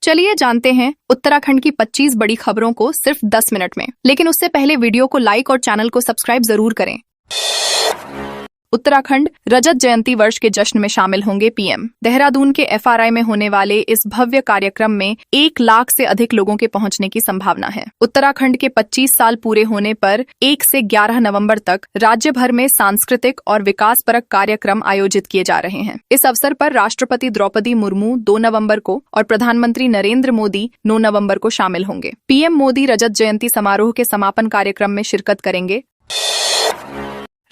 चलिए जानते हैं उत्तराखंड की 25 बड़ी खबरों को सिर्फ 10 मिनट में। लेकिन उससे पहले वीडियो को लाइक और चैनल को सब्सक्राइब जरूर करें। उत्तराखंड रजत जयंती वर्ष के जश्न में शामिल होंगे पीएम। देहरादून के एफआरआई में होने वाले इस भव्य कार्यक्रम में 1 लाख से अधिक लोगों के पहुंचने की संभावना है। उत्तराखंड के 25 साल पूरे होने पर 1 से 11 नवंबर तक राज्य भर में सांस्कृतिक और विकासपरक कार्यक्रम आयोजित किए जा रहे हैं। इस अवसर पर राष्ट्रपति द्रौपदी मुर्मू 2 नवंबर को और प्रधानमंत्री नरेंद्र मोदी 9 नवंबर को शामिल होंगे। पीएम मोदी रजत जयंती समारोह के समापन कार्यक्रम में शिरकत करेंगे।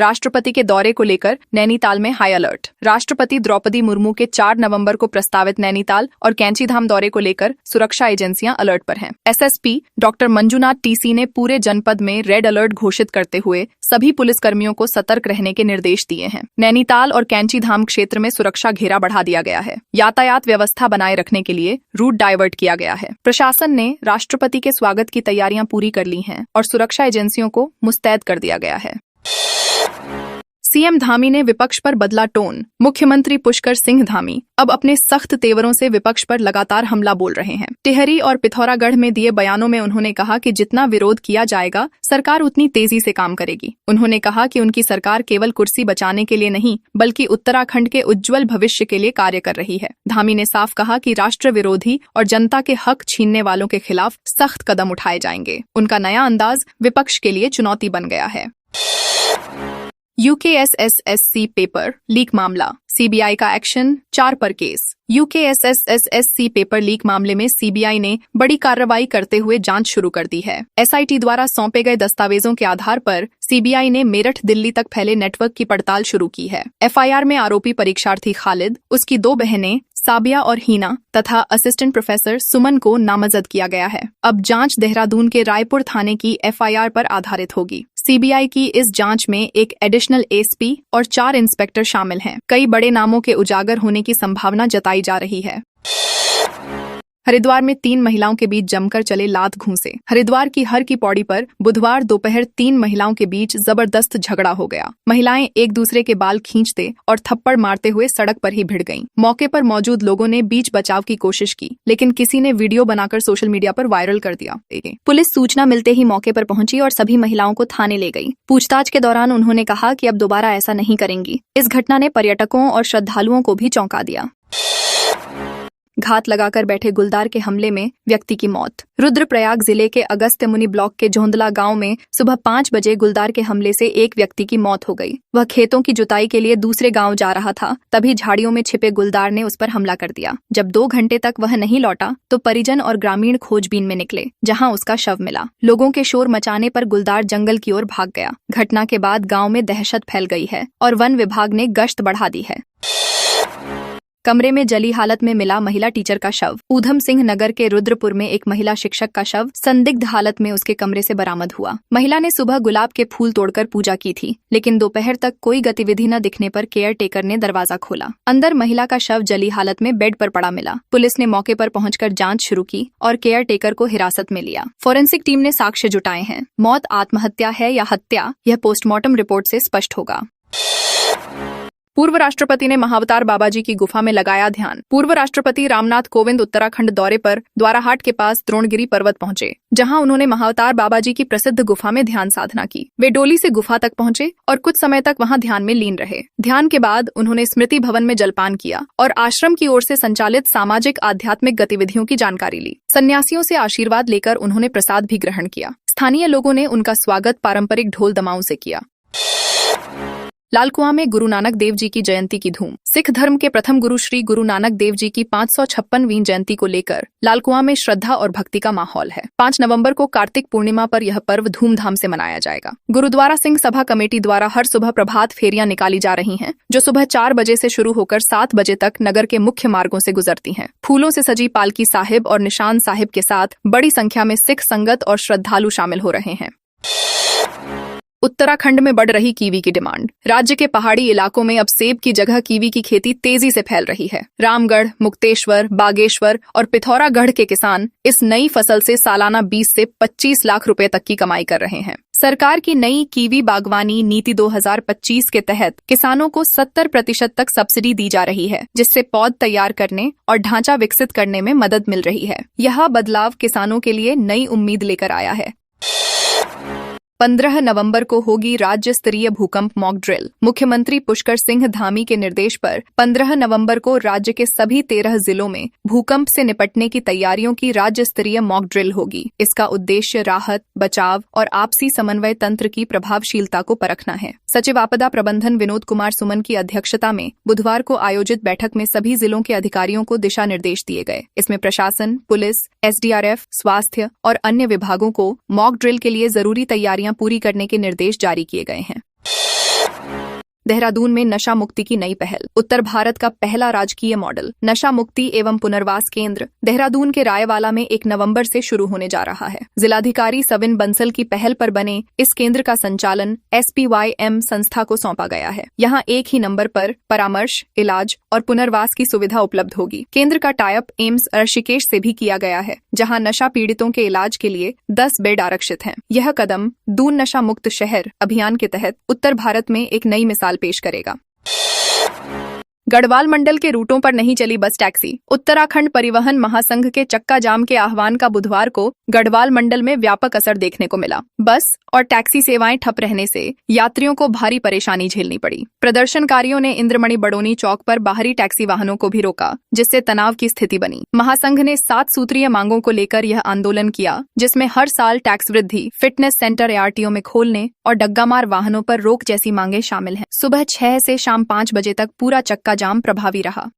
राष्ट्रपति के दौरे को लेकर नैनीताल में हाई अलर्ट। राष्ट्रपति द्रौपदी मुर्मू के 4 नवंबर को प्रस्तावित नैनीताल और कैंचीधाम दौरे को लेकर सुरक्षा एजेंसियां अलर्ट पर हैं। एसएसपी डॉक्टर मंजुनाथ टीसी ने पूरे जनपद में रेड अलर्ट घोषित करते हुए सभी पुलिसकर्मियों को सतर्क रहने के निर्देश दिए हैं। नैनीताल और कैंचीधाम क्षेत्र में सुरक्षा घेरा बढ़ा दिया गया है। यातायात व्यवस्था बनाए रखने के लिए रूट डाइवर्ट किया गया है। प्रशासन ने राष्ट्रपति के स्वागत की तैयारियां पूरी कर ली हैं और सुरक्षा एजेंसियों को मुस्तैद कर दिया गया है। सीएम धामी ने विपक्ष पर बदला टोन। मुख्यमंत्री पुष्कर सिंह धामी अब अपने सख्त तेवरों से विपक्ष पर लगातार हमला बोल रहे हैं। टिहरी और पिथौरागढ़ में दिए बयानों में उन्होंने कहा कि जितना विरोध किया जाएगा सरकार उतनी तेजी से काम करेगी। उन्होंने कहा कि उनकी सरकार केवल कुर्सी बचाने के लिए नहीं बल्कि उत्तराखंड के उज्जवल भविष्य के लिए कार्य कर रही है। धामी ने साफ कहा कि राष्ट्र विरोधी और जनता के हक छीनने वालों के खिलाफ सख्त कदम उठाए जाएंगे। उनका नया अंदाज विपक्ष के लिए चुनौती बन गया है। यूकेएसएसएससी पेपर लीक मामला, सीबीआई का एक्शन, 4 पर केस। यूकेएसएसएससी पेपर लीक मामले में सीबीआई ने बड़ी कार्रवाई करते हुए जांच शुरू कर दी है। एसआईटी द्वारा सौंपे गए दस्तावेजों के आधार पर सीबीआई ने मेरठ दिल्ली तक फैले नेटवर्क की पड़ताल शुरू की है। एफआईआर में आरोपी परीक्षार्थी खालिद, उसकी 2 बहनें साबिया और हीना तथा असिस्टेंट प्रोफेसर सुमन को नामजद किया गया है। अब जांच देहरादून के रायपुर थाने की एफआईआर पर आधारित होगी। सीबीआई की इस जांच में एक एडिशनल एसपी और 4 इंस्पेक्टर शामिल हैं। कई बड़े नामों के उजागर होने की संभावना जताई जा रही है। हरिद्वार में 3 महिलाओं के बीच जमकर चले लात घूंसे। हरिद्वार की हर की पौड़ी पर बुधवार दोपहर 3 महिलाओं के बीच जबरदस्त झगड़ा हो गया। महिलाएं एक दूसरे के बाल खींचते और थप्पड़ मारते हुए सड़क पर ही भिड़ गईं। मौके पर मौजूद लोगों ने बीच बचाव की कोशिश की, लेकिन किसी ने वीडियो बनाकर सोशल मीडिया पर वायरल कर दिया। पुलिस सूचना मिलते ही मौके पर पहुंची और सभी महिलाओं को थाने ले गई। पूछताछ के दौरान उन्होंने कहा कि अब दोबारा ऐसा नहीं करेंगी। इस घटना ने पर्यटकों और श्रद्धालुओं को भी चौंका दिया। घात लगाकर बैठे गुलदार के हमले में व्यक्ति की मौत। रुद्रप्रयाग जिले के अगस्त्यमुनि ब्लॉक के जोंधला गांव में सुबह 5 बजे गुलदार के हमले से एक व्यक्ति की मौत हो गई। वह खेतों की जुताई के लिए दूसरे गांव जा रहा था, तभी झाड़ियों में छिपे गुलदार ने उस पर हमला कर दिया। जब 2 घंटे तक वह नहीं लौटा तो परिजन और ग्रामीण खोजबीन में निकले, जहां उसका शव मिला। लोगों के शोर मचाने पर गुलदार जंगल की ओर भाग गया। घटना के बाद गाँव में दहशत फैल गई है और वन विभाग ने गश्त बढ़ा दी है। कमरे में जली हालत में मिला महिला टीचर का शव। ऊधम सिंह नगर के रुद्रपुर में एक महिला शिक्षक का शव संदिग्ध हालत में उसके कमरे से बरामद हुआ। महिला ने सुबह गुलाब के फूल तोड़कर पूजा की थी, लेकिन दोपहर तक कोई गतिविधि न दिखने पर केयर टेकर ने दरवाजा खोला। अंदर महिला का शव जली हालत में बेड पर पड़ा मिला। पुलिस ने मौके पर पहुंचकर जांच शुरू की और केयर टेकर को हिरासत में लिया। फोरेंसिक टीम ने साक्ष्य जुटाए हैं। मौत आत्महत्या है या हत्या, यह पोस्टमार्टम रिपोर्ट से स्पष्ट होगा। पूर्व राष्ट्रपति ने महाअवतार बाबाजी की गुफा में लगाया ध्यान। पूर्व राष्ट्रपति रामनाथ कोविंद उत्तराखंड दौरे पर द्वाराहाट के पास द्रोणगिरी पर्वत पहुंचे, जहां उन्होंने महाअवतार बाबाजी की प्रसिद्ध गुफा में ध्यान साधना की। वे डोली से गुफा तक पहुंचे और कुछ समय तक वहां ध्यान में लीन रहे। ध्यान के बाद उन्होंने स्मृति भवन में जलपान किया और आश्रम की ओर से संचालित सामाजिक आध्यात्मिक गतिविधियों की जानकारी ली। सन्यासियों से आशीर्वाद लेकर उन्होंने प्रसाद भी ग्रहण किया। स्थानीय लोगों ने उनका स्वागत पारंपरिक ढोल दमाऊं से किया। लालकुआं में गुरु नानक देव जी की जयंती की धूम। सिख धर्म के प्रथम गुरु श्री गुरु नानक देव जी की 556वीं जयंती को लेकर लालकुआं में श्रद्धा और भक्ति का माहौल है। 5 नवंबर को कार्तिक पूर्णिमा पर यह पर्व धूमधाम से मनाया जाएगा। गुरुद्वारा सिंह सभा कमेटी द्वारा हर सुबह प्रभात फेरियां निकाली जा रही हैं, जो सुबह 4 बजे से शुरू होकर 7 बजे तक नगर के मुख्य मार्गों से गुजरती हैं। फूलों से सजी पालकी साहिब और निशान साहिब के साथ बड़ी संख्या में सिख संगत और श्रद्धालु शामिल हो रहे हैं। उत्तराखंड में बढ़ रही कीवी की डिमांड। राज्य के पहाड़ी इलाकों में अब सेब की जगह कीवी की खेती तेजी से फैल रही है। रामगढ़, मुक्तेश्वर, बागेश्वर और पिथौरागढ़ के किसान इस नई फसल से सालाना 20 से 25 लाख रुपए तक की कमाई कर रहे हैं। सरकार की नई कीवी बागवानी नीति 2025 के तहत किसानों को 70% तक सब्सिडी दी जा रही है, जिससे पौध तैयार करने और ढांचा विकसित करने में मदद मिल रही है। यह बदलाव किसानों के लिए नई उम्मीद लेकर आया है। 15 नवंबर को होगी राज्य स्तरीय भूकंप मॉक ड्रिल। मुख्यमंत्री पुष्कर सिंह धामी के निर्देश पर 15 नवंबर को राज्य के सभी 13 जिलों में भूकंप से निपटने की तैयारियों की राज्य स्तरीय मॉक ड्रिल होगी। इसका उद्देश्य राहत, बचाव और आपसी समन्वय तंत्र की प्रभावशीलता को परखना है। सचिव आपदा प्रबंधन विनोद कुमार सुमन की अध्यक्षता में बुधवार को आयोजित बैठक में सभी जिलों के अधिकारियों को दिशा निर्देश दिए गए। इसमें प्रशासन, पुलिस, SDRF, स्वास्थ्य और अन्य विभागों को मॉक ड्रिल के लिए जरूरी तैयारियां पूरी करने के निर्देश जारी किए गए हैं। देहरादून में नशा मुक्ति की नई पहल। उत्तर भारत का पहला राजकीय मॉडल नशा मुक्ति एवं पुनर्वास केंद्र देहरादून के रायवाला में 1 नवंबर से शुरू होने जा रहा है। जिलाधिकारी सविन बंसल की पहल पर बने इस केंद्र का संचालन SPYM संस्था को सौंपा गया है। यहाँ एक ही नंबर पर परामर्श, इलाज और पुनर्वास की सुविधा उपलब्ध होगी। केंद्र का टाइप एम्स ऋषिकेश से भी किया गया है, जहाँ नशा पीड़ितों के इलाज के लिए 10 बेड आरक्षित हैं। यह कदम दून नशा मुक्त शहर अभियान के तहत उत्तर भारत में एक नई मिसाल पेश करेगा। गढ़वाल मंडल के रूटों पर नहीं चली बस टैक्सी। उत्तराखंड परिवहन महासंघ के चक्का जाम के आह्वान का बुधवार को गढ़वाल मंडल में व्यापक असर देखने को मिला। बस और टैक्सी सेवाएं ठप रहने से यात्रियों को भारी परेशानी झेलनी पड़ी। प्रदर्शनकारियों ने इंद्रमणि बडोनी चौक पर बाहरी टैक्सी वाहनों को भी रोका, जिससे तनाव की स्थिति बनी। महासंघ ने 7 सूत्रीय मांगों को लेकर यह आंदोलन किया, जिसमें हर साल टैक्स वृद्धि, फिटनेस सेंटर ARTO में खोलने और डग्गामार वाहनों पर रोक जैसी मांगे शामिल हैं। सुबह 6 से शाम 5 बजे तक पूरा चक्का जाम प्रभावी रहा।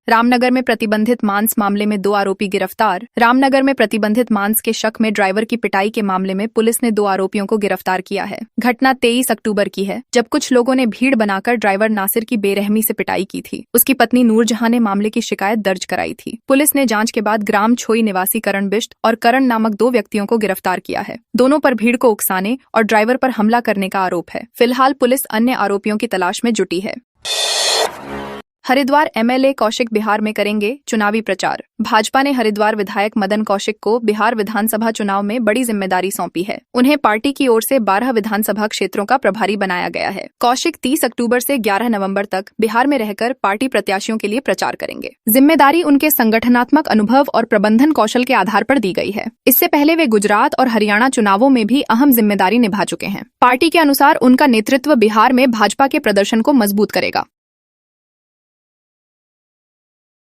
रामनगर में प्रतिबंधित मांस मामले में 2 आरोपी गिरफ्तार। रामनगर में प्रतिबंधित मांस के शक में ड्राइवर की पिटाई के मामले में पुलिस ने 2 आरोपियों को गिरफ्तार किया है। घटना 23 अक्टूबर की है, जब कुछ लोगों ने भीड़ बनाकर ड्राइवर नासिर की बेरहमी से पिटाई की थी। उसकी पत्नी नूरजहां ने मामले की शिकायत दर्ज कराई थी। पुलिस ने जांच के बाद ग्राम छोई निवासी करण बिष्ट और करण नामक 2 व्यक्तियों को गिरफ्तार किया है। दोनों पर भीड़ को उकसाने और ड्राइवर पर हमला करने का आरोप है। फिलहाल पुलिस अन्य आरोपियों की तलाश में जुटी है। हरिद्वार MLA कौशिक बिहार में करेंगे चुनावी प्रचार। भाजपा ने हरिद्वार विधायक मदन कौशिक को बिहार विधानसभा चुनाव में बड़ी जिम्मेदारी सौंपी है। उन्हें पार्टी की ओर से 12 विधानसभा क्षेत्रों का प्रभारी बनाया गया है। कौशिक 30 अक्टूबर से 11 नवंबर तक बिहार में रहकर पार्टी प्रत्याशियों के लिए प्रचार करेंगे। जिम्मेदारी उनके संगठनात्मक अनुभव और प्रबंधन कौशल के आधार पर दी गई है। इससे पहले वे गुजरात और हरियाणा चुनावों में भी अहम जिम्मेदारी निभा चुके हैं। पार्टी के अनुसार उनका नेतृत्व बिहार में भाजपा के प्रदर्शन को मजबूत करेगा।